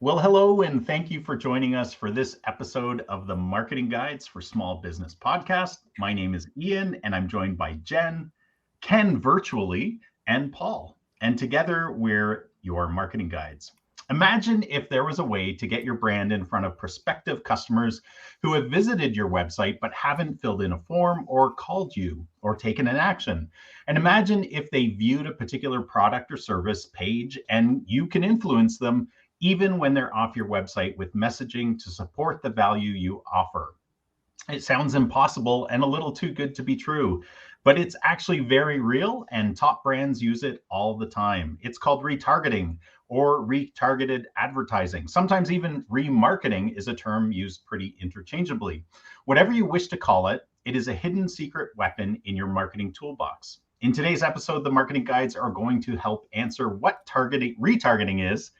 Well, hello, and thank you for joining us for this episode of the Marketing Guides for Small Business podcast. My name is Ian, and I'm joined by Jen, Ken virtually, and Paul. And together, we're your marketing guides. Imagine if there was a way to get your brand in front of prospective customers who have visited your website but haven't filled in a form or called you or taken an action. And imagine if they viewed a particular product or service page and you can influence them even when they're off your website with messaging to support the value you offer. It sounds impossible and a little too good to be true, but it's actually very real and top brands use it all the time. It's called retargeting or retargeted advertising. Sometimes even remarketing is a term used pretty interchangeably. Whatever you wish to call it, it is a hidden secret weapon in your marketing toolbox. In today's episode, the marketing guides are going to help answer what retargeting is,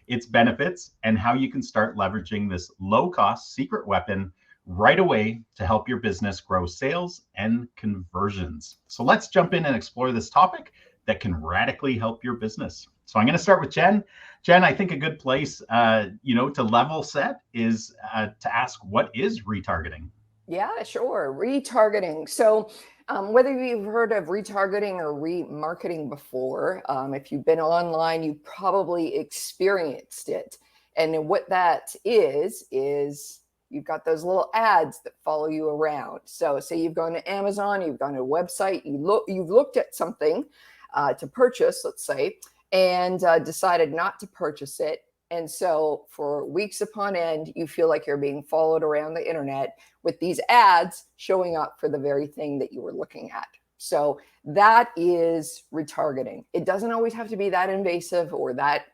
its benefits, and how you can start leveraging this low-cost secret weapon right away to help your business grow sales and conversions. So let's jump in and explore this topic that can radically help your business. So I'm going to start with Jen. Jen, I think a good place, to level set is to ask, what is retargeting? Yeah, sure. Retargeting. So whether you've heard of retargeting or remarketing before, if you've been online, you've probably experienced it. And what that is you've got those little ads that follow you around. So say you've gone to Amazon, you've gone to a website, you've looked at something to purchase, let's say, and decided not to purchase it. And so for weeks upon end, you feel like you're being followed around the internet with these ads showing up for the very thing that you were looking at. So that is retargeting. It doesn't always have to be that invasive or that,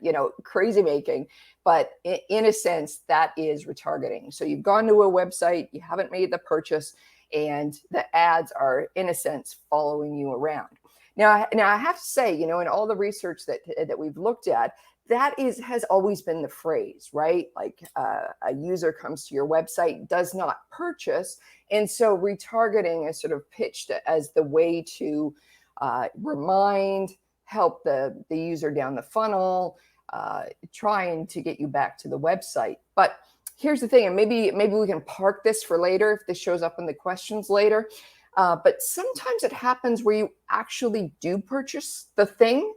crazy making, but in a sense, that is retargeting. So you've gone to a website, you haven't made the purchase, and the ads are, in a sense, following you around. Now I have to say, in all the research that we've looked at, that has always been the phrase, right? Like a user comes to your website, does not purchase. And so retargeting is sort of pitched as the way to help the user down the funnel, trying to get you back to the website. But here's the thing, and maybe we can park this for later if this shows up in the questions later. But sometimes it happens where you actually do purchase the thing,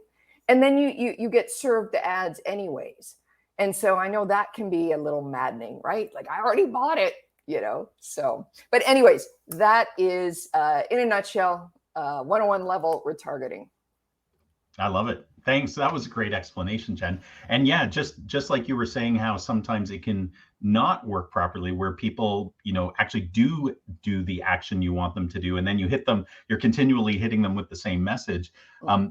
and then you get served the ads anyways. And so I know that can be a little maddening, right? Like, I already bought it, So, but anyways, that is, in a nutshell, 101 level retargeting. I love it. Thanks. That was a great explanation, Jen. And yeah, just like you were saying, how sometimes it can not work properly, where people, actually do the action you want them to do, and then you hit them. You're continually hitting them with the same message.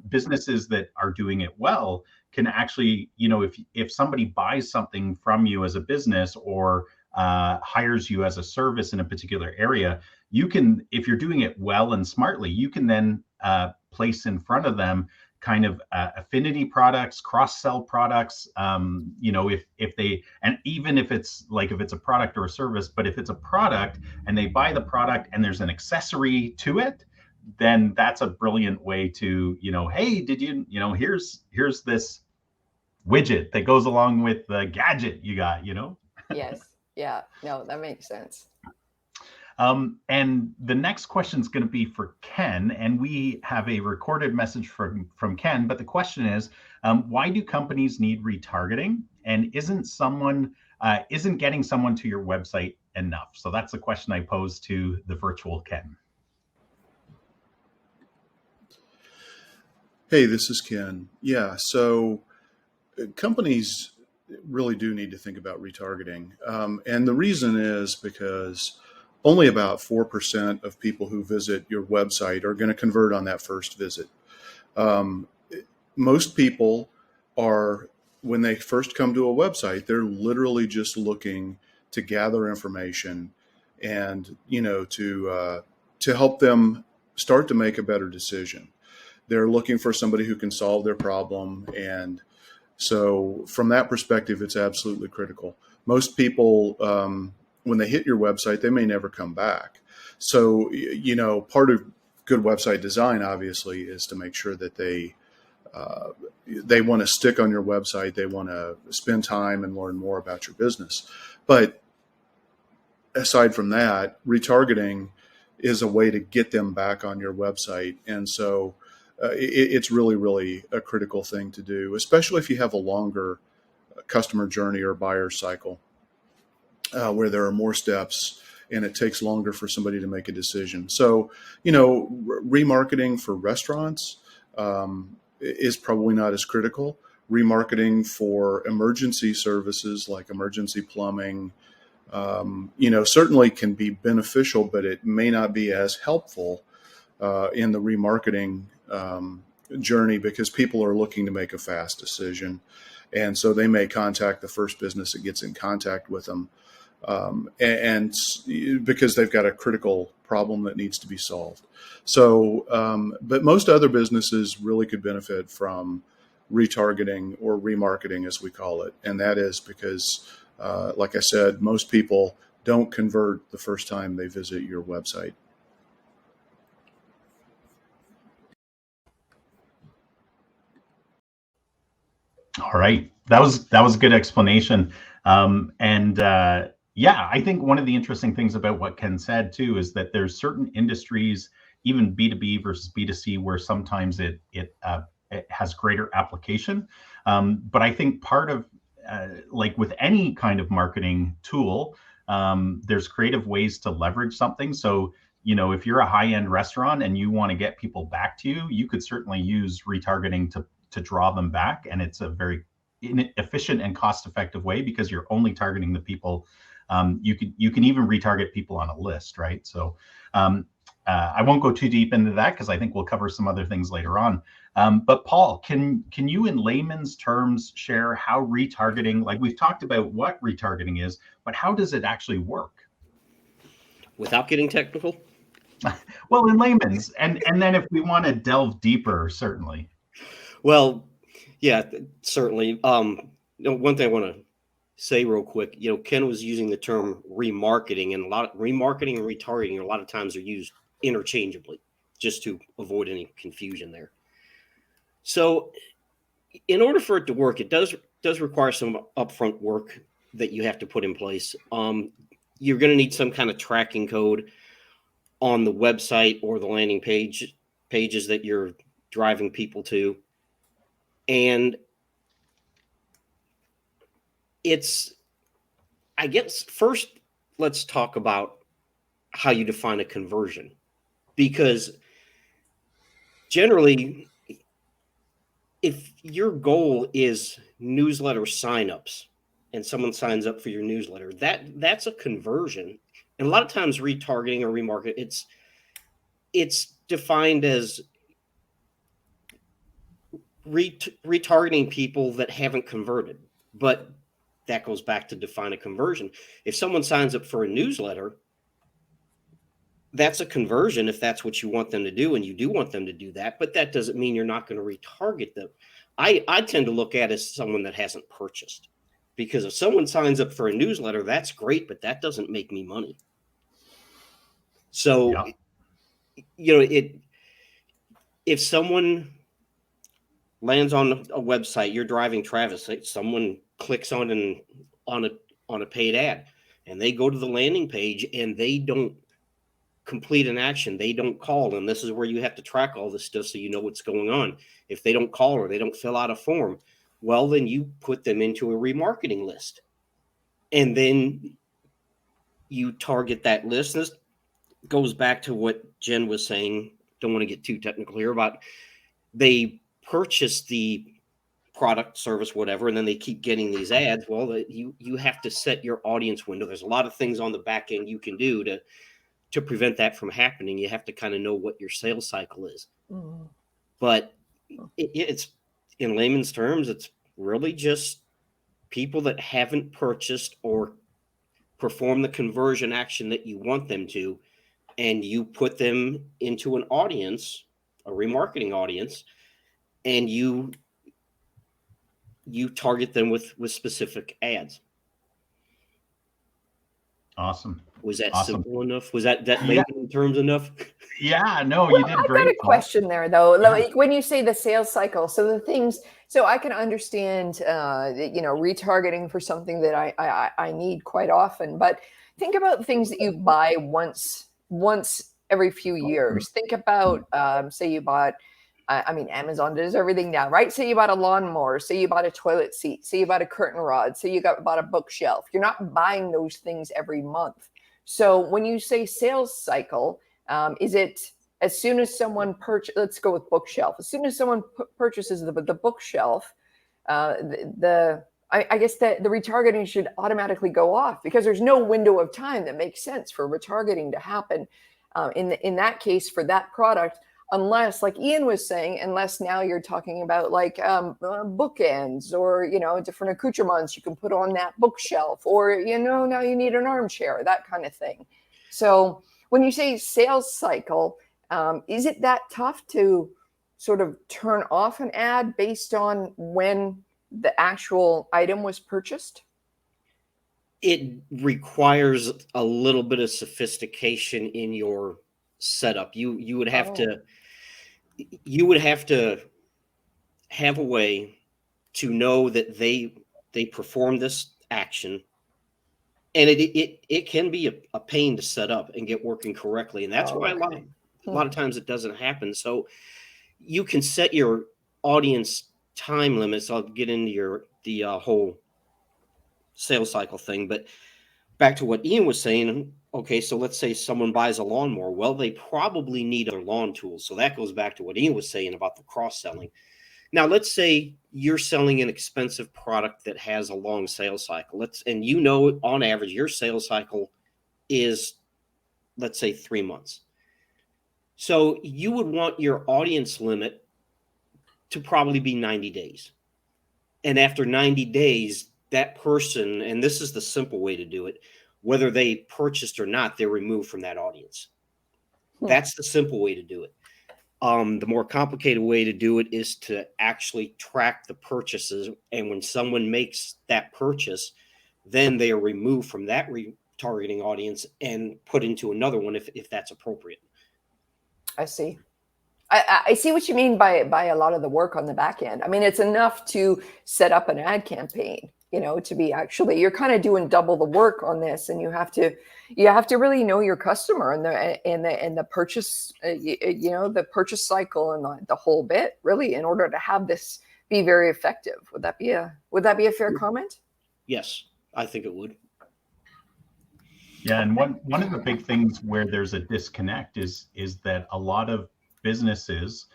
Businesses that are doing it well can actually, if somebody buys something from you as a business or hires you as a service in a particular area, you can, if you're doing it well and smartly, you can then place in front of them kind of affinity products, cross-sell products, if they, and even if it's a product or a service, but if it's a product and they buy the product and there's an accessory to it, then that's a brilliant way to, hey, did you, here's this widget that goes along with the gadget you got, Yes. Yeah. No, that makes sense. And the next question is going to be for Ken, and we have a recorded message from Ken. But the question is, why do companies need retargeting, and isn't getting someone to your website enough? So that's the question I posed to the virtual Ken. Hey, this is Ken. Yeah, so companies really do need to think about retargeting, and the reason is because only about 4% of people who visit your website are going to convert on that first visit. Most people are, when they first come to a website, they're literally just looking to gather information and, to help them start to make a better decision. They're looking for somebody who can solve their problem. And so from that perspective, it's absolutely critical. Most people, when they hit your website, they may never come back. So, part of good website design, obviously, is to make sure that they they want to stick on your website. They want to spend time and learn more about your business. But aside from that, retargeting is a way to get them back on your website. And so it's really, really a critical thing to do, especially if you have a longer customer journey or buyer cycle where there are more steps and it takes longer for somebody to make a decision. So, remarketing for restaurants is probably not as critical. Remarketing for emergency services like emergency plumbing, certainly can be beneficial, but it may not be as helpful in the remarketing journey because people are looking to make a fast decision. And so they may contact the first business that gets in contact with them. And because they've got a critical problem that needs to be solved. So, but most other businesses really could benefit from retargeting or remarketing, as we call it. And that is because, like I said, most people don't convert the first time they visit your website. All right, that was a good explanation. Yeah, I think one of the interesting things about what Ken said too is that there's certain industries, even B2B versus B2C, where sometimes it has greater application. But I think part of like with any kind of marketing tool, there's creative ways to leverage something. So, if you're a high-end restaurant and you want to get people back to you, you could certainly use retargeting to draw them back, and it's a very efficient and cost-effective way because you're only targeting the people. You can even retarget people on a list, right? So I won't go too deep into that because I think we'll cover some other things later on. But Paul, can you in layman's terms share how retargeting, like we've talked about what retargeting is, but how does it actually work? Without getting technical? Well, in layman's, and then if we want to delve deeper, certainly. Well, yeah, certainly. One thing I want to say real quick, Ken was using the term remarketing, and remarketing and retargeting a lot of times are used interchangeably, just to avoid any confusion there. So, in order for it to work, it does require some upfront work that you have to put in place. You're going to need some kind of tracking code on the website or the landing pages that you're driving people to. And I guess first, let's talk about how you define a conversion, because generally, if your goal is newsletter signups and someone signs up for your newsletter, that's a conversion. And a lot of times retargeting or remarket, it's defined as retargeting people that haven't converted. But that goes back to define a conversion. If someone signs up for a newsletter, that's a conversion if that's what you want them to do, and you do want them to do that, but that doesn't mean you're not going to retarget them. I tend to look at it as someone that hasn't purchased, because if someone signs up for a newsletter, that's great, but that doesn't make me money. So, if someone lands on a website, you're driving Travis, someone clicks on a paid ad, and they go to the landing page and they don't complete an action, they don't call, and this is where you have to track all this stuff so you know what's going on. If they don't call or they don't fill out a form, well, then you put them into a remarketing list, and then you target that list. This goes back to what Jen was saying. Don't want to get too technical here, about they purchase the product, service, whatever, and then they keep getting these ads. Well, you have to set your audience window. There's a lot of things on the back end you can do to prevent that from happening. You have to kind of know what your sales cycle is. Mm-hmm. But it's, in layman's terms, it's really just people that haven't purchased or perform the conversion action that you want them to, and you put them into an audience, a remarketing audience, and you target them with specific ads. Awesome. Was that Awesome. simple enough? Was that Yeah. layman terms enough? Yeah, no, Well, you did I've great, got a Paul. question there, though. Yeah. Like when you say the sales cycle, so the things, so I can understand, retargeting for something that I need quite often. But think about things that you buy once every few years. Think about, say you bought. I mean, Amazon does everything now, right? Say you bought a lawnmower, say you bought a toilet seat, say you bought a curtain rod, say you bought a bookshelf. You're not buying those things every month. So when you say sales cycle, is it as soon as someone let's go with bookshelf. As soon as someone purchases the bookshelf, I guess that the retargeting should automatically go off because there's no window of time that makes sense for retargeting to happen in that case for that product, unless, like Ian was saying, unless now you're talking about like bookends or different accoutrements you can put on that bookshelf, or now you need an armchair, that kind of thing. So when you say sales cycle, is it that tough to sort of turn off an ad based on when the actual item was purchased? It requires a little bit of sophistication in your setup. You would have to have a way to know that they perform this action, and it can be a pain to set up and get working correctly, and that's why a lot of times it doesn't happen. So you can set your audience time limits. I'll get into the whole sales cycle thing, but back to what Ian was saying. Okay, so let's say someone buys a lawnmower. Well, they probably need other lawn tools. So that goes back to what Ian was saying about the cross-selling. Now, let's say you're selling an expensive product that has a long sales cycle. And on average, your sales cycle is, let's say, 3 months. So you would want your audience limit to probably be 90 days. And after 90 days, that person, and this is the simple way to do it, whether they purchased or not, they're removed from that audience. That's the simple way to do it. The more complicated way to do it is to actually track the purchases. And when someone makes that purchase, then they are removed from that retargeting audience and put into another one if that's appropriate. I see. I see what you mean by a lot of the work on the back end. I mean, it's enough to set up an ad campaign, to be actually, you're kind of doing double the work on this, and you have to really know your customer and the purchase, the purchase cycle and the whole bit, really, in order to have this be very effective. Would that be a fair comment? Yes, I think it would. Yeah, and one of the big things where there's a disconnect is that a lot of businesses,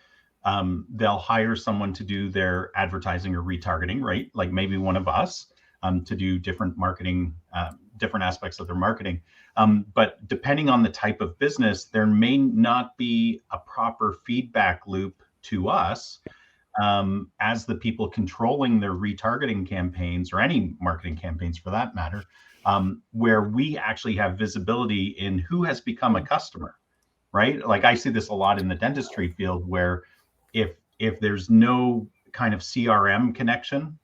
they'll hire someone to do their advertising or retargeting, right? Like maybe one of us, to do different marketing, different aspects of their marketing. But depending on the type of business, there may not be a proper feedback loop to us as the people controlling their retargeting campaigns, or any marketing campaigns for that matter, where we actually have visibility in who has become a customer. Right? Like I see this a lot in the dentistry field, where if there's no kind of CRM connection,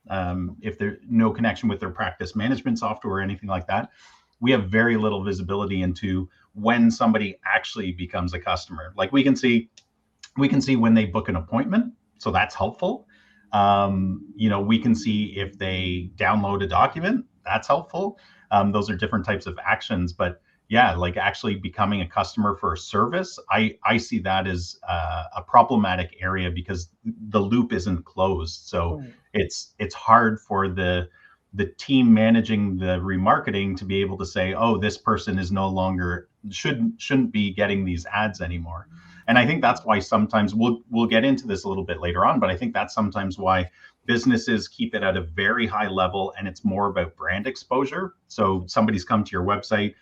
if there's no connection with their practice management software or anything like that, we have very little visibility into when somebody actually becomes a customer. Like we can see when they book an appointment, so that's helpful. We can see if they download a document, that's helpful. Those are different types of actions, but yeah, like actually becoming a customer for a service, I see that as a problematic area because the loop isn't closed. So it's hard for the team managing the remarketing to be able to say, oh, this person is no longer shouldn't be getting these ads anymore. And I think that's why sometimes we'll get into this a little bit later on, but I think that's sometimes why businesses keep it at a very high level, and it's more about brand exposure. So somebody's come to your website.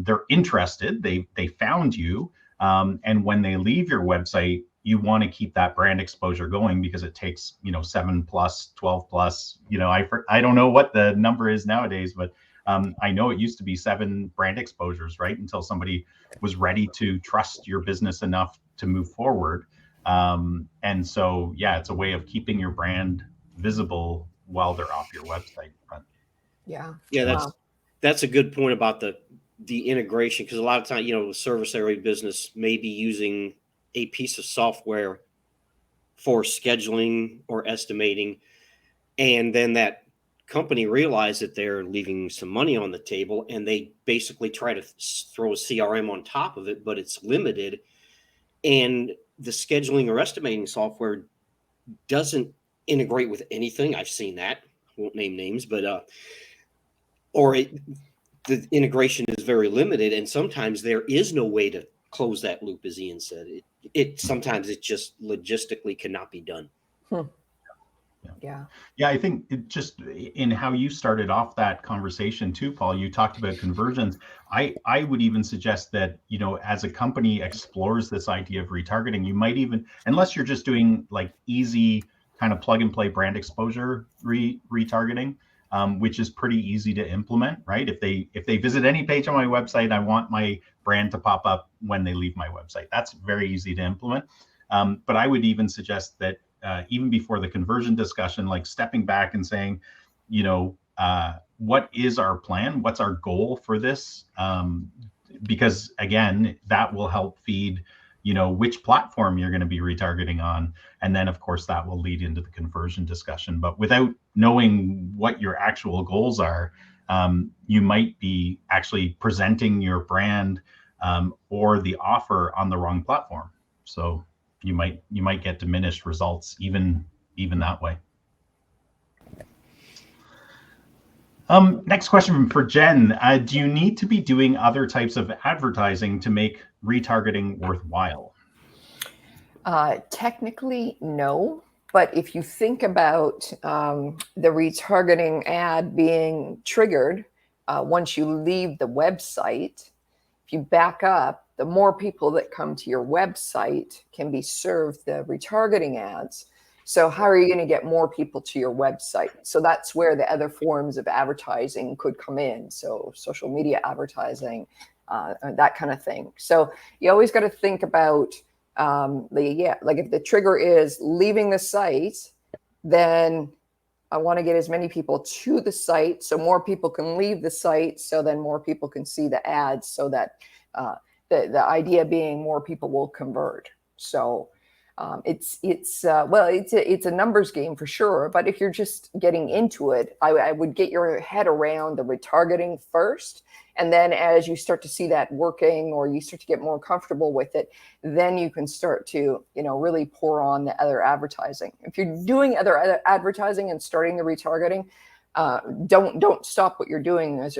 They're interested, they found you, and when they leave your website, you want to keep that brand exposure going because it takes 7 plus 12 plus, I don't know what the number is nowadays, but I know it used to be 7 brand exposures, right, until somebody was ready to trust your business enough to move forward. And so yeah, it's a way of keeping your brand visible while they're off your website. But yeah, that's a good point about the integration, because a lot of times, the service area business may be using a piece of software for scheduling or estimating, and then that company realizes that they're leaving some money on the table, and they basically try to throw a CRM on top of it, but it's limited, and the scheduling or estimating software doesn't integrate with anything. I've seen that. I won't name names, but the integration is very limited, and sometimes there is no way to close that loop, as Ian said. Sometimes it just logistically cannot be done. Yeah. I think it just in how you started off that conversation too, Paul, you talked about conversions. I would even suggest that, as a company explores this idea of retargeting, you might even, unless you're just doing like easy kind of plug and play brand exposure retargeting, which is pretty easy to implement, right? If they visit any page on my website, I want my brand to pop up when they leave my website. That's very easy to implement. But I would even suggest that even before the conversion discussion, like stepping back and saying, what is our plan? What's our goal for this? Because again, that will help feed, which platform you're going to be retargeting on. And then of course that will lead into the conversion discussion. But without knowing what your actual goals are, you might be actually presenting your brand or the offer on the wrong platform. So you might get diminished results even that way. Next question for Jen. Do you need to be doing other types of advertising to make retargeting worthwhile? Technically, no. But if you think about the retargeting ad being triggered once you leave the website, if you back up, the more people that come to your website can be served the retargeting ads. So how are you going to get more people to your website? So that's where the other forms of advertising could come in. So social media advertising, that kind of thing. So you always got to think about like if the trigger is leaving the site, then I want to get as many people to the site so more people can leave the site, so then more people can see the ads, so that the idea being more people will convert. So it's a numbers game for sure. But if you're just getting into it, I would get your head around the retargeting first. And then as you start to see that working, or you start to get more comfortable with it, then you can start to, really pour on the other advertising. If you're doing other advertising and starting the retargeting, don't stop what you're doing as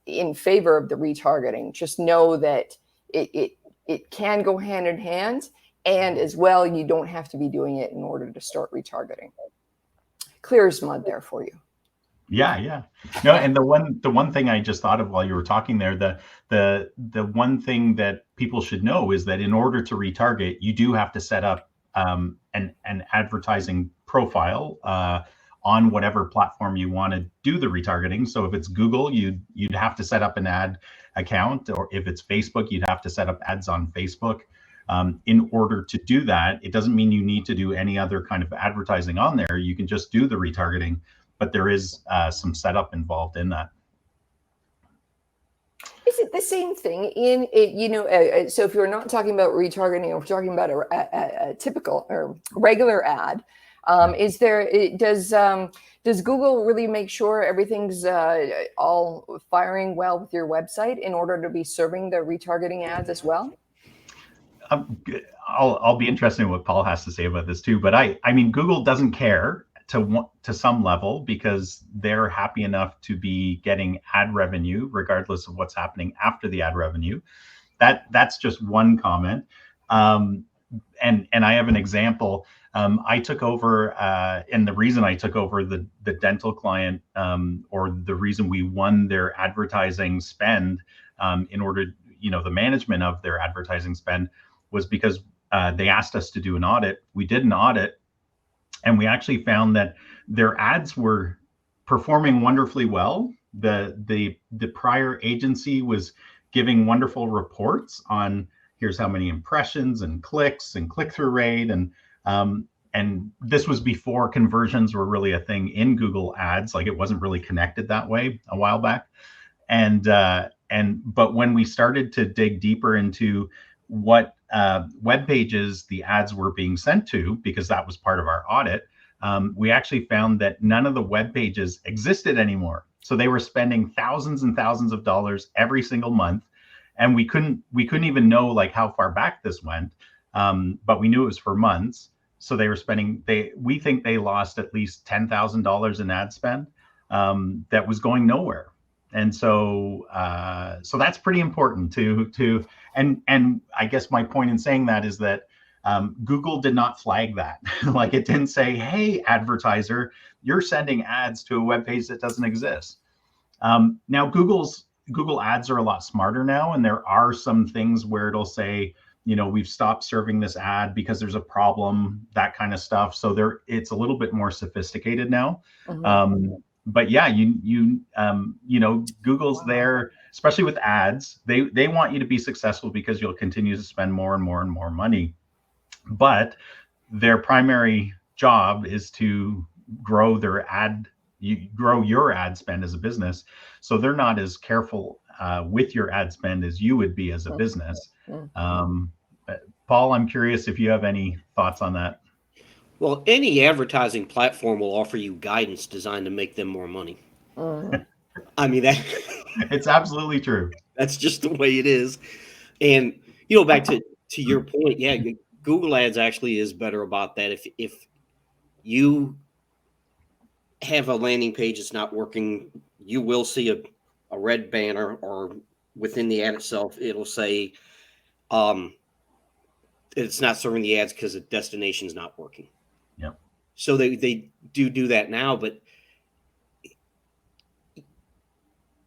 in favor of the retargeting. Just know that it can go hand in hand, and as well, you don't have to be doing it in order to start retargeting. Clear as mud there for you. Yeah. No, and the one thing I just thought of while you were talking there, the one thing that people should know is that in order to retarget, you do have to set up an advertising profile on whatever platform you want to do the retargeting. So if it's Google, you'd have to set up an ad account, or if it's Facebook, you'd have to set up ads on Facebook. In order to do that, it doesn't mean you need to do any other kind of advertising on there. You can just do the retargeting, but there is some setup involved in that. Is it the same thing in it? So if you're not talking about retargeting, or we're talking about a typical or regular ad, does Google really make sure everything's all firing well with your website in order to be serving the retargeting ads as well? I'll be interested in what Paul has to say about this too. But I mean, Google doesn't care to some level, because they're happy enough to be getting ad revenue regardless of what's happening after the ad revenue. That's just one comment. And I have an example. I took over, and the reason I took over the dental client, or the reason we won their advertising spend, in order, the management of their advertising spend, was because they asked us to do an audit. We did an audit, and we actually found that their ads were performing wonderfully well. The prior agency was giving wonderful reports on here's how many impressions and clicks and click-through rate, and this was before conversions were really a thing in Google Ads. Like, it wasn't really connected that way a while back. But when we started to dig deeper into what web pages the ads were being sent to, because that was part of our audit, we actually found that none of the web pages existed anymore. So they were spending thousands and thousands of dollars every single month, and we couldn't even know like how far back this went, but we knew it was for months. So they were spending, we think they lost at least $10,000 in ad spend that was going nowhere. And so that's pretty important and I guess my point in saying that is that Google did not flag that. Like, it didn't say, hey, advertiser, you're sending ads to a web page that doesn't exist. Now Google ads are a lot smarter now, and there are some things where it'll say, we've stopped serving this ad because there's a problem, that kind of stuff. So it's a little bit more sophisticated now. But yeah, Google's there, especially with ads. They want you to be successful because you'll continue to spend more and more and more money. But their primary job is to grow your ad spend as a business. So they're not as careful with your ad spend as you would be as a business. Paul, I'm curious if you have any thoughts on that. Well, any advertising platform will offer you guidance designed to make them more money. I mean, it's absolutely true. That's just the way it is. And, back to your point, yeah, Google Ads actually is better about that. If you have a landing page that's not working, you will see a red banner, or within the ad itself, it'll say it's not serving the ads because the destination is not working. Yep. So they do that now, but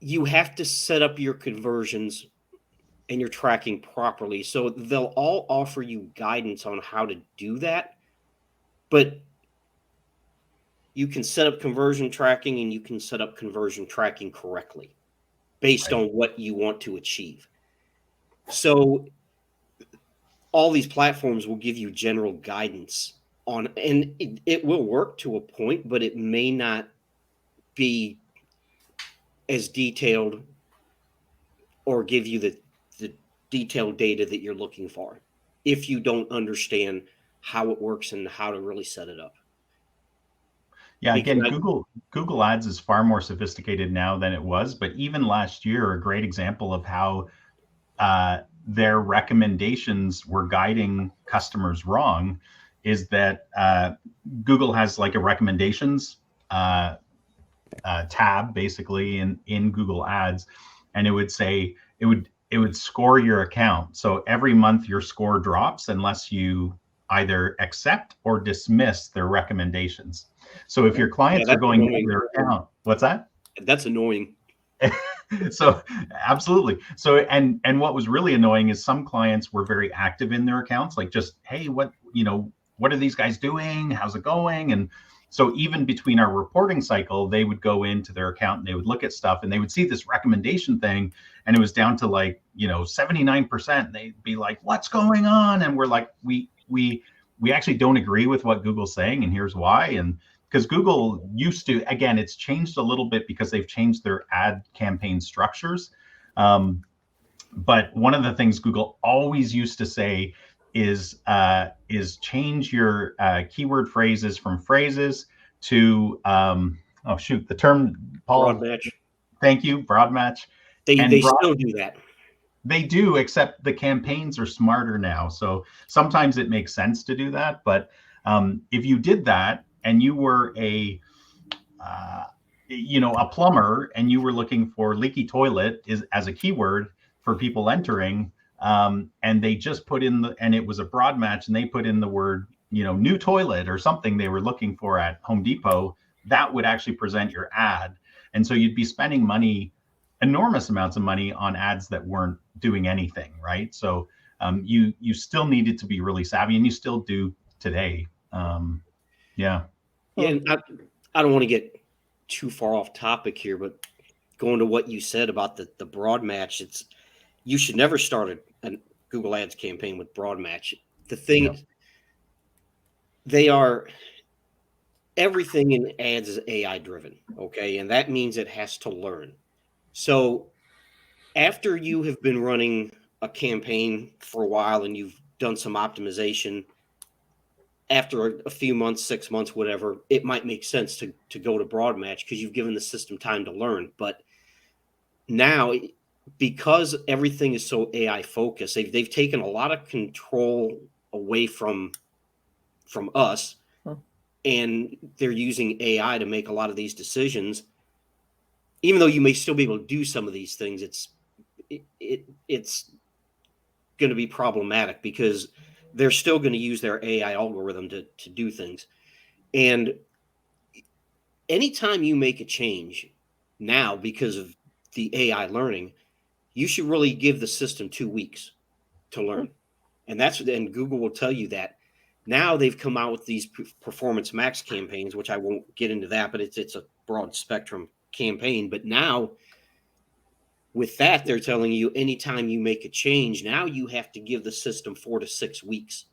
you have to set up your conversions and your tracking properly. So they'll all offer you guidance on how to do that, but you can set up conversion tracking and you can set up conversion tracking correctly based on what you want to achieve. So all these platforms will give you general guidance on, and it will work to a point, but it may not be as detailed or give you the detailed data that you're looking for if you don't understand how it works and how to really set it up. Yeah, again, Google Ads is far more sophisticated now than it was, but even last year, a great example of how their recommendations were guiding customers wrong is that Google has like a recommendations tab basically in Google Ads, and it would say it would score your account. So every month your score drops unless you either accept or dismiss their recommendations. So if your clients are going into their account, what's that? That's annoying. So absolutely. So and what was really annoying is some clients were very active in their accounts, like just, hey, what are these guys doing? How's it going? And so even between our reporting cycle, they would go into their account and they would look at stuff and they would see this recommendation thing, and it was down to like 79%. They'd be like, what's going on? And we're like, we actually don't agree with what Google's saying, and here's why. And because Google used to, again, it's changed a little bit because they've changed their ad campaign structures. But one of the things Google always used to say is change your keyword phrases from phrases to the term, Paul. Broad match. Thank you, broad match. They still do that. They do, except the campaigns are smarter now. So sometimes it makes sense to do that. But if you did that and you were a plumber and you were looking for leaky toilet as a keyword for people entering, and they just put in and it was a broad match and they put in the word, new toilet or something they were looking for at Home Depot, that would actually present your ad. And so you'd be spending enormous amounts of money on ads that weren't doing anything, right? So you still needed to be really savvy, and you still do today. Yeah. And I don't want to get too far off topic here, but going to what you said about the broad match, you should never start a Google Ads campaign with broad match. The thing everything in ads is AI driven, okay? And that means it has to learn. So after you have been running a campaign for a while and you've done some optimization, after a few months, 6 months, whatever, it might make sense to go to broad match because you've given the system time to learn. But now, because everything is so AI focused, they've taken a lot of control away from us, and they're using AI to make a lot of these decisions. Even though you may still be able to do some of these things, it's going to be problematic because they're still going to use their AI algorithm to do things. And anytime you make a change now because of the AI learning, you should really give the system 2 weeks to learn. And Google will tell you that. Now they've come out with these performance max campaigns, which I won't get into that, but it's a broad spectrum campaign. But now with that, they're telling you anytime you make a change, now you have to give the system 4 to 6 weeks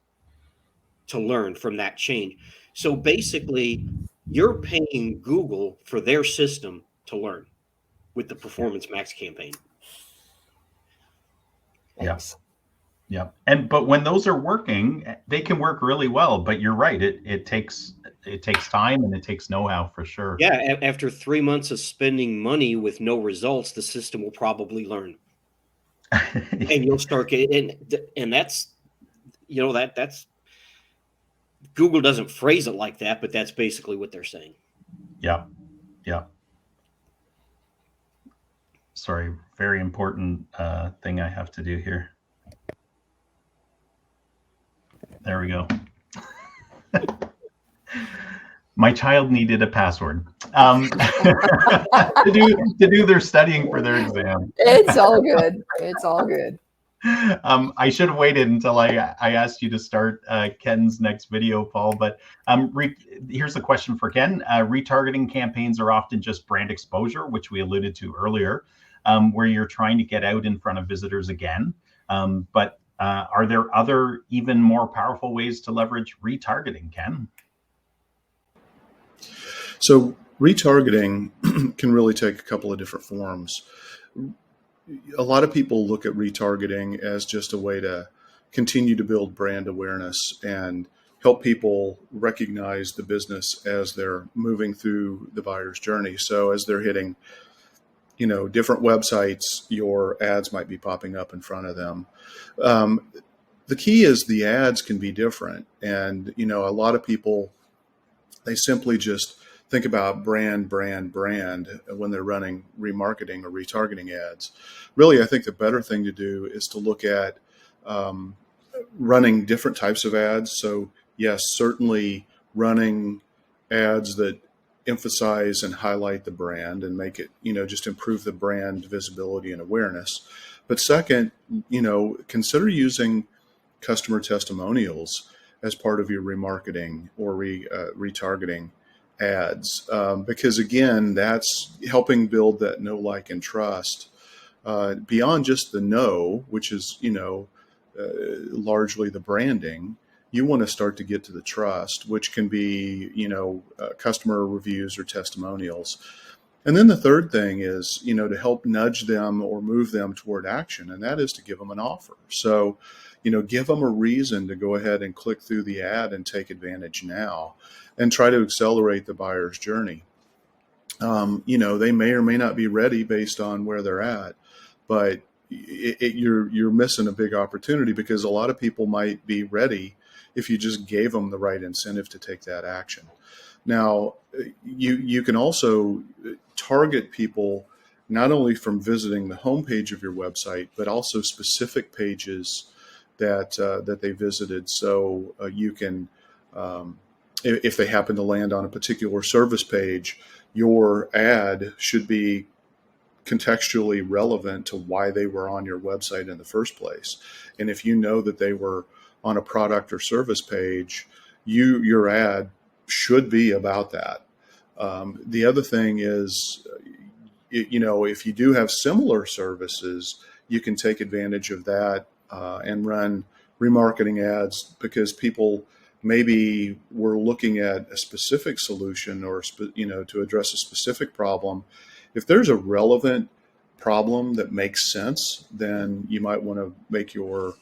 to learn from that change. So basically, you're paying Google for their system to learn with the Performance Max campaign. Thanks. Yeah. But when those are working, they can work really well. But you're right. It takes time and it takes know-how for sure. Yeah. After 3 months of spending money with no results, the system will probably learn. And you'll start getting, and that's, that's Google doesn't phrase it like that, but that's basically what they're saying. Yeah. Yeah. Sorry, very important thing I have to do here. There we go. My child needed a password to do their studying for their exam. It's all good. It's all good. I should have waited until I asked you to start Ken's next video, Paul. But here's a question for Ken. Retargeting campaigns are often just brand exposure, which we alluded to earlier, where you're trying to get out in front of visitors again. But are there other even more powerful ways to leverage retargeting, Ken? So retargeting can really take a couple of different forms. A lot of people look at retargeting as just a way to continue to build brand awareness and help people recognize the business as they're moving through the buyer's journey. So as they're hitting, different websites, your ads might be popping up in front of them. The key is the ads can be different. And, a lot of people, they simply just think about brand when they're running remarketing or retargeting ads. Really, I think the better thing to do is to look at running different types of ads. So yes, certainly running ads that emphasize and highlight the brand and make it, just improve the brand visibility and awareness. But second, consider using customer testimonials as part of your remarketing or retargeting ads, because again, that's helping build that know, like, and trust beyond just the know, which is largely the branding. You want to start to get to the trust, which can be customer reviews or testimonials. And then the third thing is to help nudge them or move them toward action, and that is to give them an offer. So give them a reason to go ahead and click through the ad and take advantage now and try to accelerate the buyer's journey. They may or may not be ready based on where they're at, but you're missing a big opportunity because a lot of people might be ready if you just gave them the right incentive to take that action. Now, you can also target people not only from visiting the homepage of your website, but also specific pages that they visited. So you can, if they happen to land on a particular service page, your ad should be contextually relevant to why they were on your website in the first place. And if you know that they were on a product or service page, your ad should be about that. The other thing is, if you do have similar services, you can take advantage of that and run remarketing ads because people maybe were looking at a specific solution or to address a specific problem. If there's a relevant problem that makes sense, then you might want to make your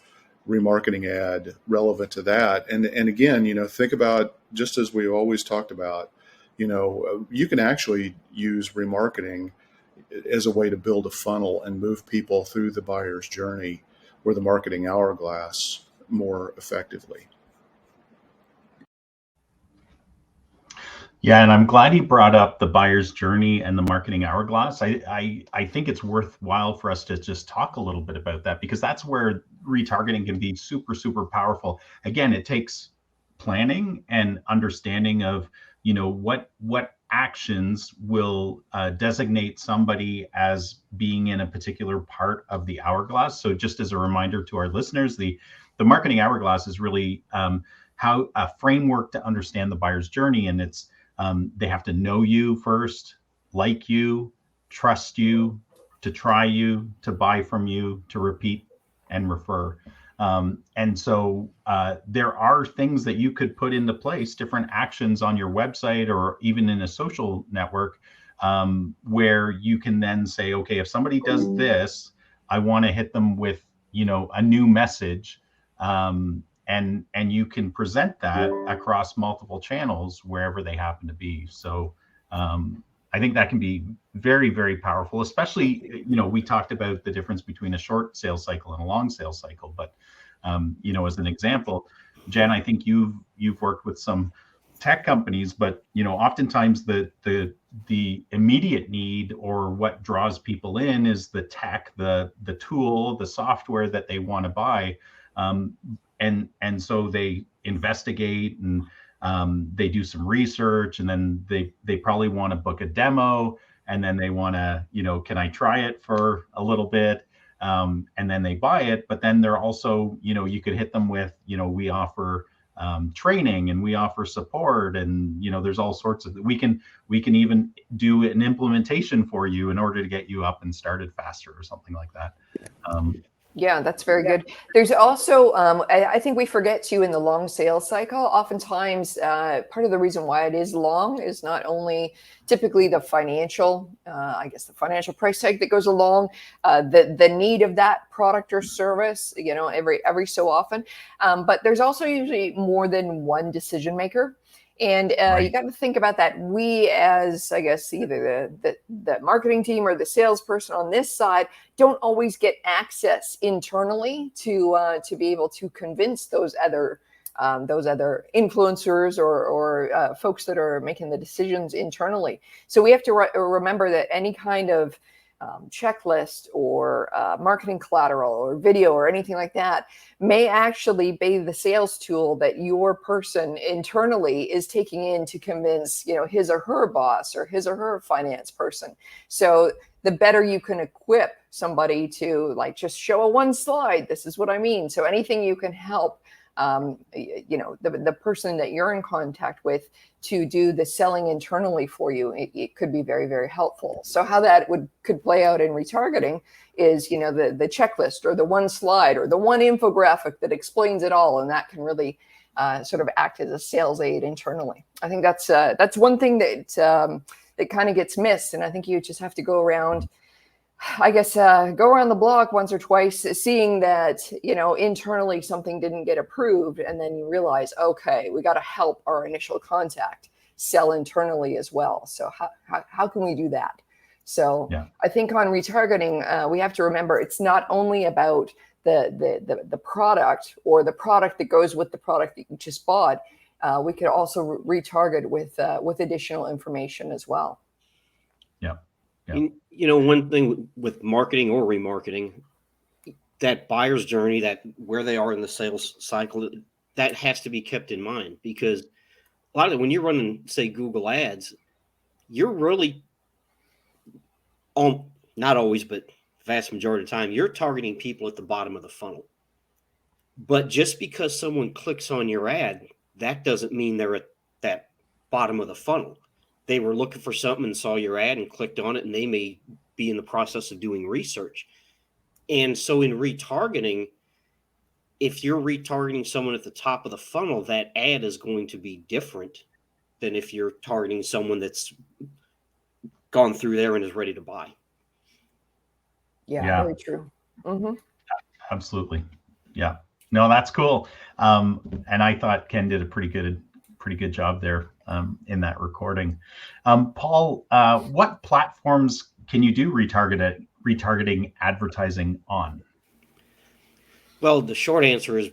remarketing ad relevant to that. And again, think about, just as we always talked about, you can actually use remarketing as a way to build a funnel and move people through the buyer's journey or the marketing hourglass more effectively. Yeah, and I'm glad he brought up the buyer's journey and the marketing hourglass. I think it's worthwhile for us to just talk a little bit about that, because that's where retargeting can be super, super powerful. Again, it takes planning and understanding of, what actions will designate somebody as being in a particular part of the hourglass. So just as a reminder to our listeners, the marketing hourglass is really how a framework to understand the buyer's journey. And it's they have to know you first, like you, trust you, to try you, to buy from you, to repeat and refer. And so there are things that you could put into place, different actions on your website or even in a social network, where you can then say, okay, if somebody does this, I want to hit them with, a new message. And you can present that across multiple channels wherever they happen to be. So I think that can be very, very powerful, especially, we talked about the difference between a short sales cycle and a long sales cycle. But, as an example, Jen, I think you've worked with some tech companies, but, oftentimes the immediate need or what draws people in is the tech, the tool, the software that they want to buy. And so they investigate and they do some research, and then they probably want to book a demo, and then they want to, can I try it for a little bit? And then they buy it. But then they're also, you could hit them with, we offer training and we offer support, and there's all sorts of, we can even do an implementation for you in order to get you up and started faster or something like that. Yeah, that's very good. There's also, I think we forget too, in the long sales cycle, oftentimes part of the reason why it is long is not only typically the financial, the financial price tag that goes along, the need of that product or service, every so often. But there's also usually more than one decision maker. And Right. You got to think about that. We, as I guess either the marketing team or the salesperson on this side, don't always get access internally to be able to convince those other influencers or folks that are making the decisions internally. So we have to remember that any kind of checklist or marketing collateral or video or anything like that may actually be the sales tool that your person internally is taking in to convince, his or her boss or his or her finance person. So the better you can equip somebody to just show a one slide, this is what I mean. So anything you can help the person that you're in contact with to do the selling internally for you, it could be very, very helpful. So how that could play out in retargeting is, the checklist or the one slide or the one infographic that explains it all, and that can really sort of act as a sales aid internally. I think that's one thing that that kind of gets missed, and I think you just have to go around. Go around the block once or twice, seeing that, internally something didn't get approved. And then you realize, okay, we got to help our initial contact sell internally as well. So how can we do that? So yeah. I think on retargeting, we have to remember it's not only about the product or the product that goes with the product that you just bought. We could also retarget with additional information as well. Yeah. Yeah. One thing with marketing or remarketing, that buyer's journey, that where they are in the sales cycle, that has to be kept in mind, because a lot of it, when you're running, say, Google ads, you're really, not always, but vast majority of the time, you're targeting people at the bottom of the funnel. But just because someone clicks on your ad, that doesn't mean they're at that bottom of the funnel. They were looking for something and saw your ad and clicked on it, and they may be in the process of doing research. And so in retargeting, if you're retargeting someone at the top of the funnel, that ad is going to be different than if you're targeting someone that's gone through there and is ready to buy. Yeah, very true. Mm-hmm. Absolutely. Yeah. No, that's cool. And I thought Ken did a pretty good job there in that recording. Paul, what platforms can you do retargeting advertising on? Well, the short answer is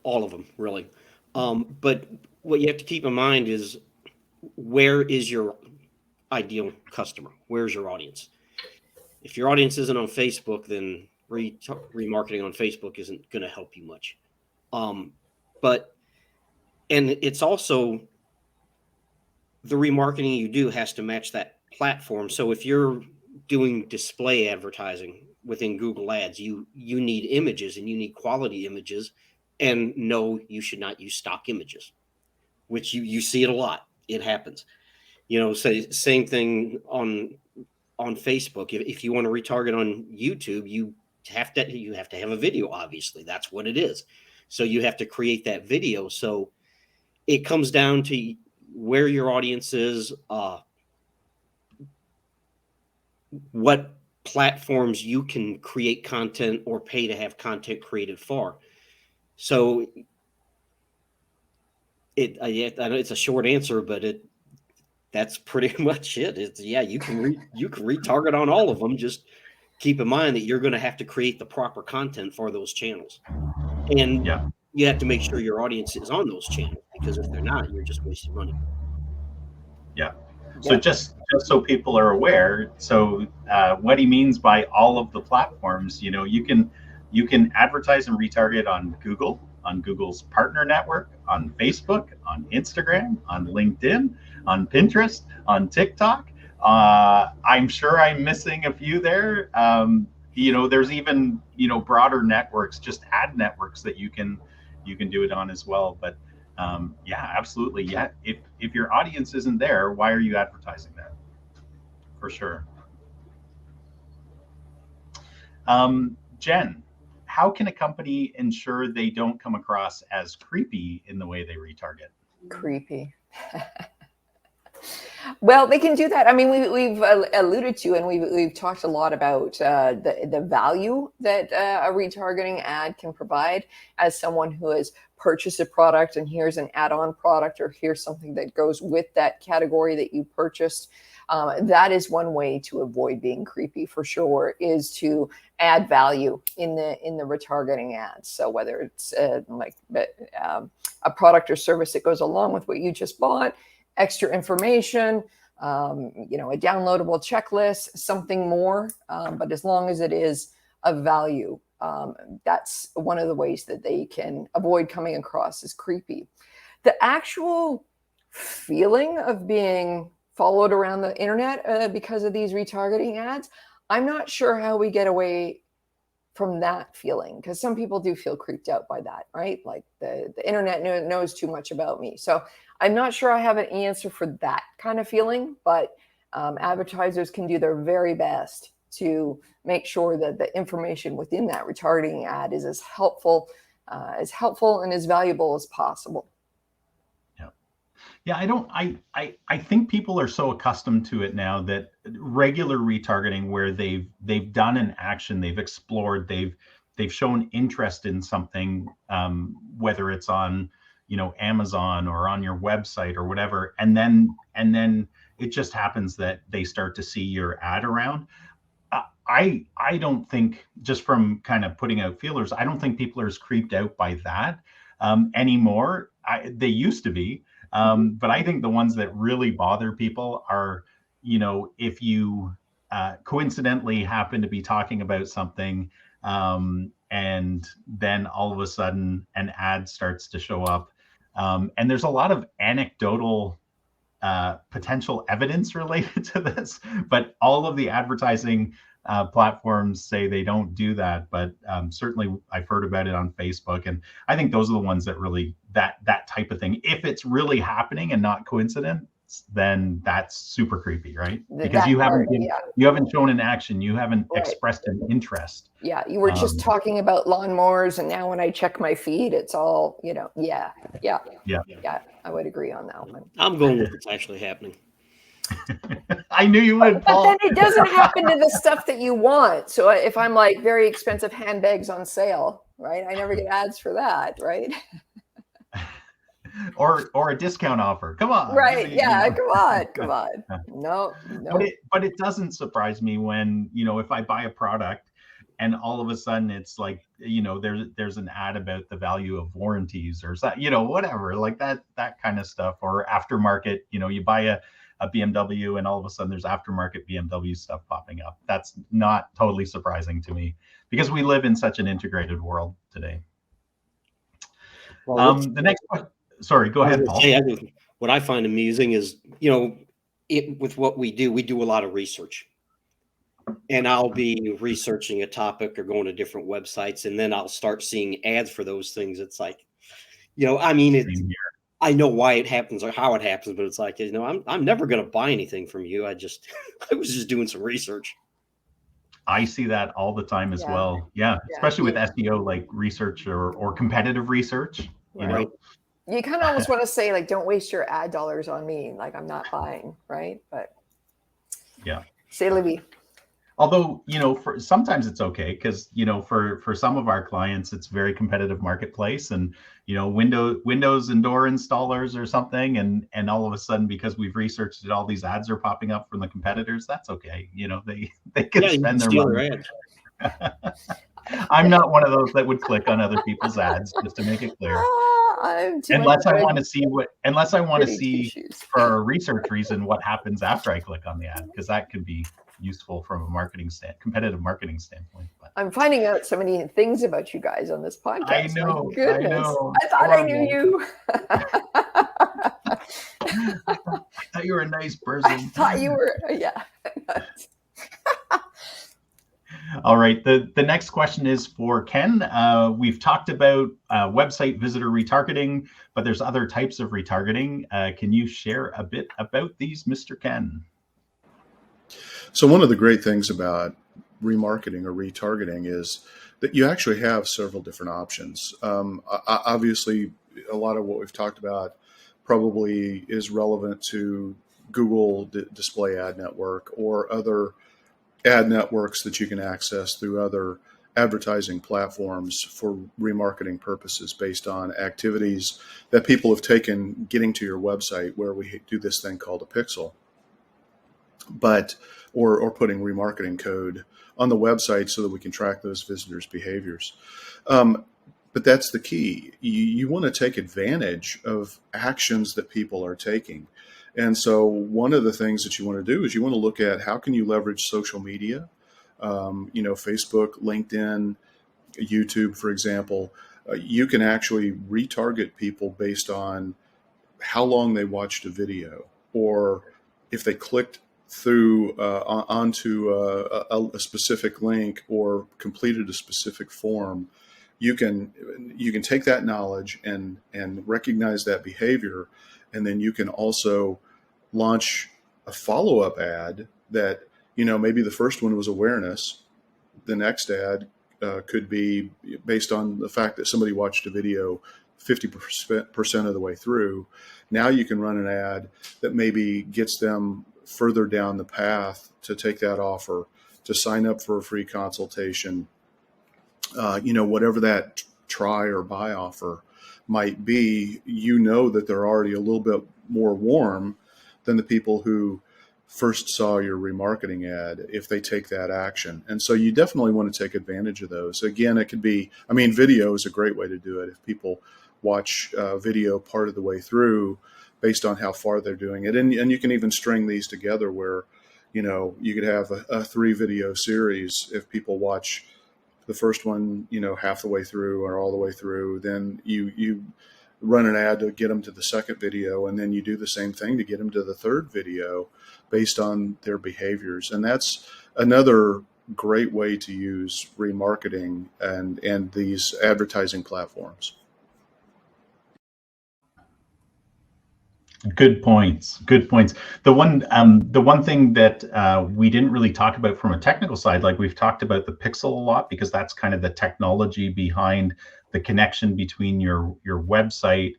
all of them, really. But what you have to keep in mind is, where is your ideal customer? Where's your audience? If your audience isn't on Facebook, then remarketing on Facebook isn't going to help you much. But it's also, the remarketing you do has to match that platform. So if you're doing display advertising within Google Ads, you need images, and you need quality images. And no, you should not use stock images, which you see it a lot. It happens. Say same thing on Facebook. If you want to retarget on YouTube, you have to have a video. Obviously, that's what it is. So you have to create that video. So it comes down to where your audience is, what platforms you can create content or pay to have content created for. So I know it's a short answer, but that's pretty much it. You can retarget on all of them. Just keep in mind that you're going to have to create the proper content for those channels, and you have to make sure your audience is on those channels, because if they're not, you're just wasting money. Yeah. So just so people are aware, so what he means by all of the platforms, you can advertise and retarget on Google's partner network, on Facebook, on Instagram, on LinkedIn, on Pinterest, on TikTok. I'm sure I'm missing a few there. There's even broader networks, just ad networks that you can do it on as well. But absolutely. Yeah. If your audience isn't there, why are you advertising that? For sure. Jen, how can a company ensure they don't come across as creepy in the way they retarget? Creepy. Well, they can do that. I mean, we've alluded to, and we've talked a lot about the value that a retargeting ad can provide, as someone who has purchased a product and here's an add-on product, or here's something that goes with that category that you purchased. That is one way to avoid being creepy, for sure, is to add value in the retargeting ads. So whether it's a product or service that goes along with what you just bought, extra information, a downloadable checklist, something more. But as long as it is of value, that's one of the ways that they can avoid coming across as creepy. The actual feeling of being followed around the internet because of these retargeting ads, I'm not sure how we get away from that feeling, because some people do feel creeped out by that, right? Like the internet knows too much about me. So I'm not sure I have an answer for that kind of feeling, but advertisers can do their very best to make sure that the information within that retargeting ad is as helpful and as valuable as possible. Yeah, I think people are so accustomed to it now that regular retargeting, where they've done an action, they've explored, they've shown interest in something, whether it's on Amazon or on your website or whatever, and then it just happens that they start to see your ad around. I don't think, just from kind of putting out feelers, I don't think people are as creeped out by that anymore. They used to be. But I think the ones that really bother people are, if you coincidentally happen to be talking about something, and then all of a sudden an ad starts to show up. And there's a lot of anecdotal potential evidence related to this, but all of the advertising platforms say they don't do that. But certainly I've heard about it on Facebook, and I think those are the ones that really, that type of thing, if it's really happening and not coincidence, then that's super creepy, right? Because you haven't shown an action, you haven't expressed an interest. Yeah, you were just talking about lawnmowers, and now when I check my feed, it's all, yeah, I would agree on that one. I'm going with it's actually happening. I knew you would, But Paul. then it doesn't happen to the stuff that you want. So if I'm like very expensive handbags on sale, right? I never get ads for that, right? Or a discount offer. Come on. Right. Yeah. Come on. Come Yeah. on. No, But no. it doesn't surprise me when, if I buy a product and all of a sudden it's like, there's an ad about the value of warranties or whatever, like that kind of stuff, or aftermarket, you buy a BMW and all of a sudden there's aftermarket BMW stuff popping up. That's not totally surprising to me because we live in such an integrated world today. Well, The next question. Sorry, go ahead, Paul. What I find amusing is, with what we do a lot of research. And I'll be researching a topic or going to different websites, and then I'll start seeing ads for those things. It's like, I know why it happens or how it happens, but it's like, I'm never going to buy anything from you. I was just doing some research. I see that all the time as well. Yeah, especially with SEO, like research or competitive research. Right. You kind of almost want to say, like, don't waste your ad dollars on me. Like, I'm not buying, right? But yeah, c'est la vie. Although, for sometimes it's okay because, for some of our clients, it's very competitive marketplace and, windows and door installers or something. And all of a sudden, because we've researched it, all these ads are popping up from the competitors. That's okay. They can spend their money. I'm not one of those that would click on other people's ads, just to make it clear. Unless I want to see for a research reason what happens after I click on the ad, because that could be useful from a competitive marketing standpoint. But I'm finding out so many things about you guys on this podcast. I know. My goodness. I know. I thought I knew you. I thought you were a nice person. I thought you were, yeah. All right. The next question is for Ken. We've talked about website visitor retargeting, but there's other types of retargeting. Can you share a bit about these, Mr. Ken? So one of the great things about remarketing or retargeting is that you actually have several different options. Obviously, a lot of what we've talked about probably is relevant to Google Display Ad Network or other ad networks that you can access through other advertising platforms for remarketing purposes based on activities that people have taken getting to your website, where we do this thing called a pixel, or putting remarketing code on the website so that we can track those visitors' behaviors. But that's the key. You want to take advantage of actions that people are taking. And so one of the things that you want to do is you want to look at how can you leverage social media, Facebook, LinkedIn, YouTube, for example. You can actually retarget people based on how long they watched a video, or if they clicked through onto a specific link or completed a specific form. You can take that knowledge and recognize that behavior, and then you can also launch a follow-up ad that, maybe the first one was awareness. The next ad could be based on the fact that somebody watched a video 50% of the way through. Now you can run an ad that maybe gets them further down the path to take that offer, to sign up for a free consultation, whatever that try or buy offer might be. That they're already a little bit more warm than the people who first saw your remarketing ad if they take that action. And so you definitely want to take advantage of those. Again, it could be, video is a great way to do it. If people watch video part of the way through based on how far they're doing it. And you can even string these together where, you could have a 3-video series. If people watch the first one, half the way through or all the way through, then you run an ad to get them to the second video, and then you do the same thing to get them to the third video based on their behaviors. And that's another great way to use remarketing and these advertising platforms. Good points. The one thing that we didn't really talk about from a technical side, like we've talked about the pixel a lot, because that's kind of the technology behind the connection between your website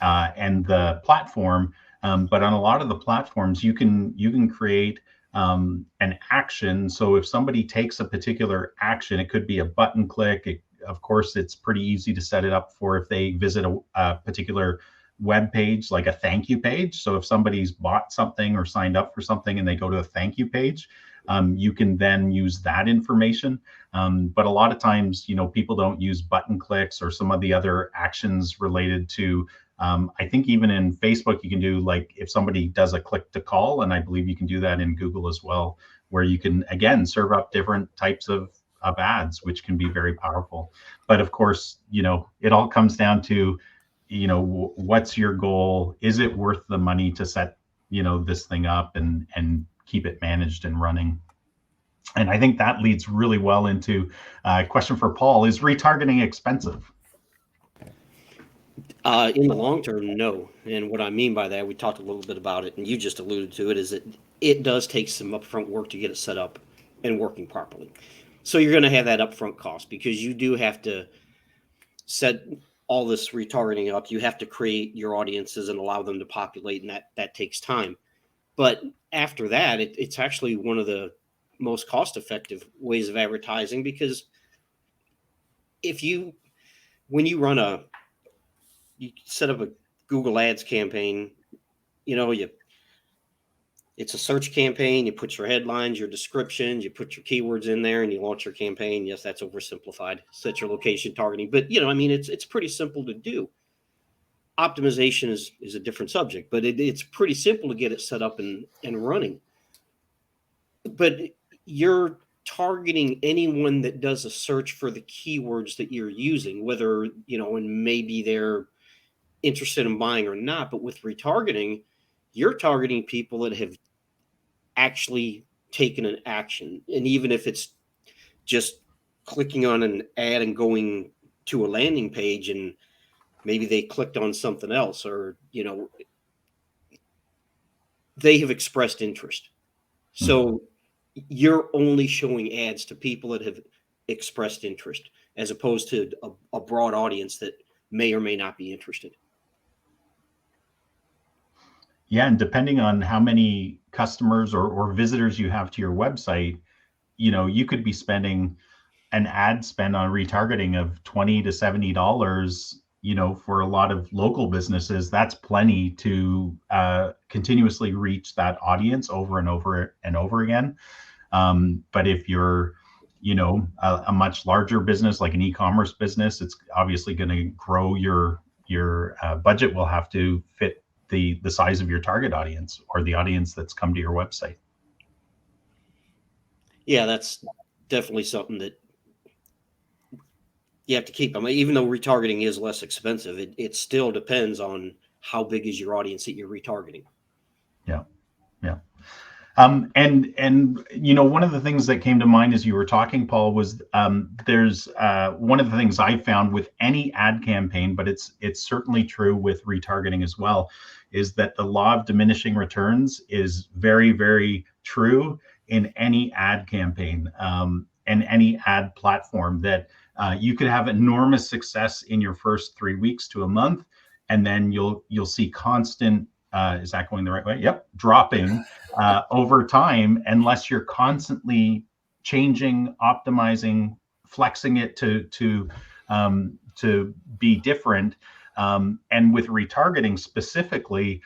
and the platform. But on a lot of the platforms, you can create an action. So if somebody takes a particular action, it could be a button click. Of course, it's pretty easy to set it up for if they visit a particular web page, like a thank you page. So if somebody's bought something or signed up for something and they go to a thank you page, you can then use that information. But a lot of times, people don't use button clicks or some of the other actions related to, I think even in Facebook, you can do like if somebody does a click to call, and I believe you can do that in Google as well, where you can, again, serve up different types of ads, which can be very powerful. But of course, it all comes down to, what's your goal? Is it worth the money to set, this thing up and keep it managed and running? And I think that leads really well into a question for Paul. Is retargeting expensive? In the long term, no. And what I mean by that, we talked a little bit about it, and you just alluded to it, is that it does take some upfront work to get it set up and working properly. So you're going to have that upfront cost because you do have to set all this retargeting up. You have to create your audiences and allow them to populate, and that takes time. But after that, it's actually one of the most cost-effective ways of advertising, because when you set up a Google Ads campaign, it's a search campaign. You put your headlines, your descriptions, you put your keywords in there, and you launch your campaign. Yes, that's oversimplified. Set your location targeting, but it's pretty simple to do. Optimization is a different subject, but it's pretty simple to get it set up and running. But you're targeting anyone that does a search for the keywords that you're using, whether, and maybe they're interested in buying or not. But with retargeting, you're targeting people that have actually taken an action. And even if it's just clicking on an ad and going to a landing page, and maybe they clicked on something else, or, they have expressed interest. So you're only showing ads to people that have expressed interest, as opposed to a broad audience that may or may not be interested. Yeah, and depending on how many customers or visitors you have to your website, you could be spending an ad spend on retargeting of $20 to $70. For a lot of local businesses, that's plenty to continuously reach that audience over and over and over again. But if you're, a much larger business, like an e-commerce business, it's obviously going to grow your budget will have to fit the size of your target audience or the audience that's come to your website. Yeah, that's definitely something that you have to keep. Even though retargeting is less expensive, it still depends on how big is your audience that you're retargeting. Yeah. And one of the things that came to mind as you were talking, Paul, was there's one of the things I found with any ad campaign, but it's certainly true with retargeting as well, is that the law of diminishing returns is very, very true in any ad campaign and any ad platform. That you could have enormous success in your first 3 weeks to a month, and then you'll see constant. Is that going the right way? Yep. Dropping over time, unless you're constantly changing, optimizing, flexing it to be different. And with retargeting specifically,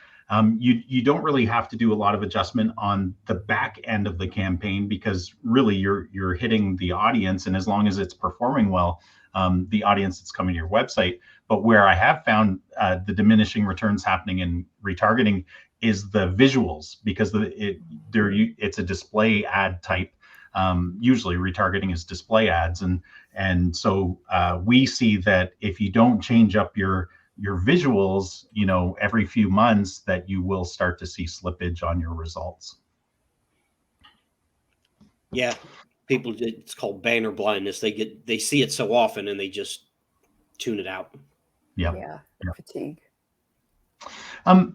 you don't really have to do a lot of adjustment on the back end of the campaign, because really you're hitting the audience, and as long as it's performing well, the audience that's coming to your website. But where I have found the diminishing returns happening in retargeting is the visuals, because it's a display ad type. Usually retargeting is display ads, and so we see that if you don't change up your visuals, every few months, that you will start to see slippage on your results. Yeah, people, it's called banner blindness. They see it so often and they just tune it out. Yeah. Fatigue.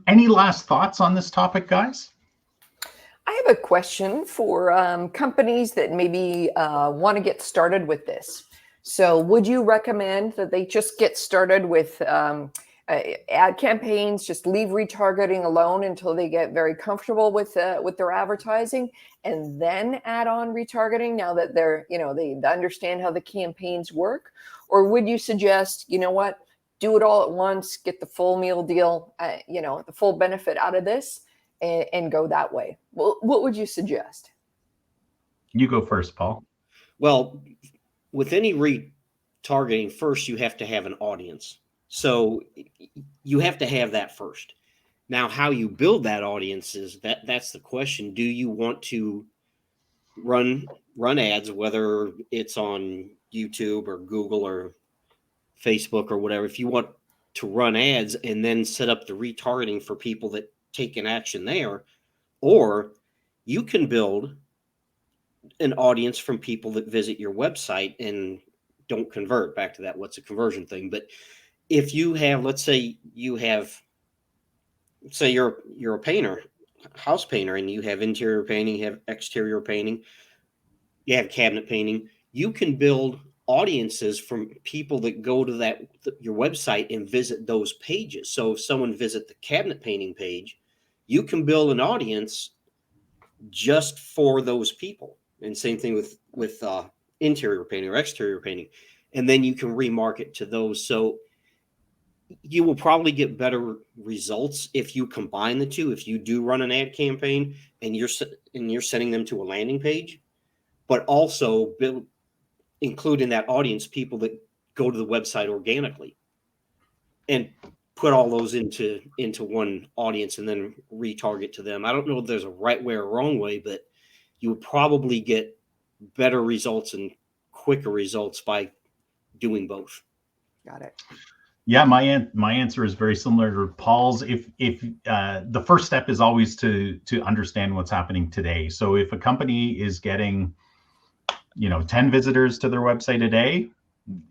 Any last thoughts on this topic, guys? I have a question for companies that maybe want to get started with this. So would you recommend that they just get started with ad campaigns, just leave retargeting alone until they get very comfortable with their advertising, and then add on retargeting now that they're, they understand how the campaigns work? Or would you suggest, what, do it all at once, get the full meal deal, the full benefit out of this, and go that way? What would you suggest? You go first, Paul. Well, with any retargeting, first you have to have an audience. So you have to have that first. Now, how you build that audience that's the question. Do you want to run ads, whether it's on YouTube or Google or Facebook or whatever? If you want to run ads and then set up the retargeting for people that take an action there, or you can build an audience from people that visit your website and don't convert. Back to that, what's a conversion thing? But if you have, let's say you're a painter, house painter, and you have interior painting, you have exterior painting, you have cabinet painting, you can build audiences from people that go to your website and visit those pages. So if someone visits the cabinet painting page, you can build an audience just for those people. And same thing with interior painting or exterior painting. And then you can remarket to those. So you will probably get better results if you combine the two. If you do run an ad campaign and you're sending them to a landing page, but also include in that audience people that go to the website organically, and put all those into one audience and then retarget to them. I don't know if there's a right way or wrong way, but you would probably get better results and quicker results by doing both. Got it. Yeah, my answer is very similar to Paul's. If the first step is always to understand what's happening today. So if a company is getting 10 visitors to their website a day,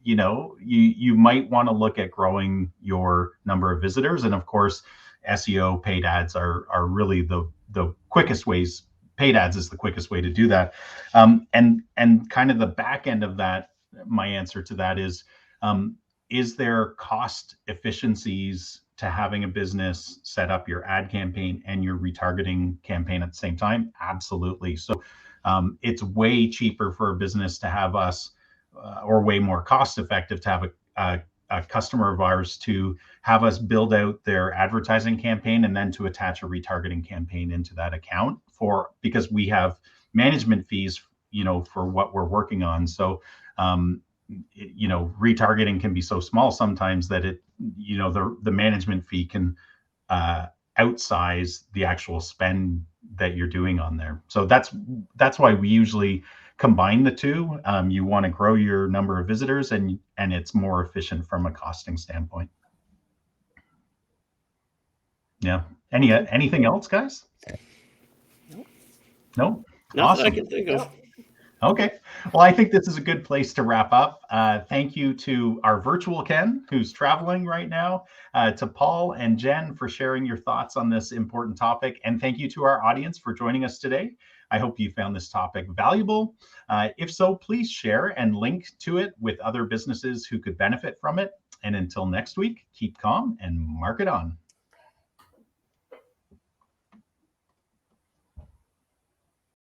you might want to look at growing your number of visitors. And of course, SEO, paid ads are really the quickest ways. Paid ads is the quickest way to do that. And kind of the back end of that, my answer to that is there cost efficiencies to having a business set up your ad campaign and your retargeting campaign at the same time? Absolutely. So it's way cheaper for a business to have us, or way more cost effective to have a customer of ours to have us build out their advertising campaign and then to attach a retargeting campaign into that account, because we have management fees, for what we're working on. So retargeting can be so small sometimes that the management fee can outsize the actual spend that you're doing on there. So that's why we usually combine the two. You want to grow your number of visitors, and it's more efficient from a costing standpoint. Yeah. Anything else, guys? No. Nothing Awesome. I can think of. Okay. Well, I think this is a good place to wrap up. Thank you to our virtual Ken, who's traveling right now, to Paul and Jen for sharing your thoughts on this important topic. And thank you to our audience for joining us today. I hope you found this topic valuable. If so, please share and link to it with other businesses who could benefit from it. And until next week, keep calm and market on.